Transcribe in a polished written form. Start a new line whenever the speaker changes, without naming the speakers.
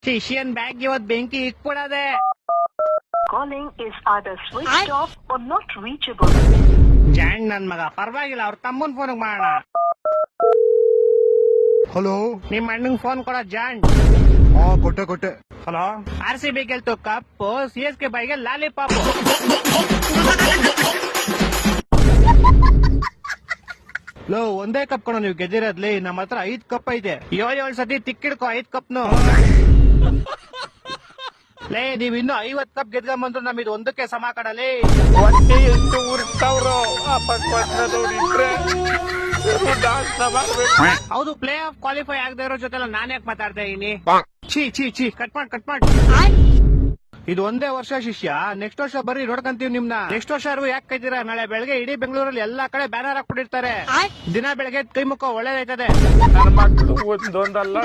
ಶಿಷ್ಯನ್ bag ಇವತ್ ಬೆಂಕಿ ಇಕ್ಬಿಡದೆ.
Calling is either switched off or not reachable.
ಜಾಣ್ ನನ್ ಮಗ, ಪರವಾಗಿಲ್ಲ, ಅವ್ರ ತಮ್ಮನ್ ಫೋನ್ ಮಾಡೋಣ.
ಹಲೋ,
ನಿಮ್ ಅಣ್ಣಂಗ್ ಫೋನ್ ಕೊಡ ಜಾಣ್.
ಹಾ ಕೊಟ್ಟೆ.
ಹಲೋ, RCB ಗೆಲ್ತು ಕಪ್ಪು, CSK ಬಾಯಿಗೆ ಲಾಲಿಪಾಪ್. ಲೋ, ಒಂದೇ ಕಪ್ ಕೊಡೋ ನೀವು ಗೆದ್ದಿರೋದ್ಲಿ, ನಮ್ಮ ಹತ್ರ 5 ಕಪ್ ಐತೆ. 7 ಸತಿ ತಿಕ್ಕಿಡ್ಕೊ 5 ಕಪ್ನು. ಲೇ, ನೀವ್ ಇನ್ನು 50 ಕಪ್ ಗೆದ್ಕೊಂಬಂದ್ರು ನಮ್ ಇದು ಒಂದಕ್ಕೆ ಸಮ ಕಡಲಿ.
ಹೊಟ್ಟೆ ಎಷ್ಟು ಉರ್ತಾವ್ರೋ
ಹೌದು, ಪ್ಲೇ ಆಫ್ ಕ್ವಾಲಿಫೈ ಆಗದೆ ಇರೋ ಜೊತೆ ನಾನ್ ಯಾಕೆ ಮಾತಾಡ್ತಾ ಇದೀನಿ? ಚೀ ಕಟ್ ಮಾಡ್. ಇದು ಒಂದೇ ವರ್ಷ ಶಿಷ್ಯ, ನೆಕ್ಸ್ಟ್ ವರ್ಷ ಬರ್ರಿ ನೋಡ್ಕಂತೀವಿ ನಿಮ್ನ. ನೆಕ್ಸ್ಟ್ ವರ್ಷ ಯಾಕೆ ಕೈತೀರಾ? ನಾಳೆ ಬೆಳಗ್ಗೆ ಇಡೀ ಬೆಂಗಳೂರಲ್ಲಿ ಎಲ್ಲಾ ಕಡೆ ಬ್ಯಾನರ್ ಹಾಕ್ಬಿಟ್ಟಿರ್ತಾರೆ. ದಿನ ಬೆಳಗ್ಗೆ ಕೈ ಮುಖ ಒಳ್ಳೇದಾಯ್ತದೆ.
ನನ್ನ ಮಕ್ಕಳು ಒಂದೊಂದಲ್ಲ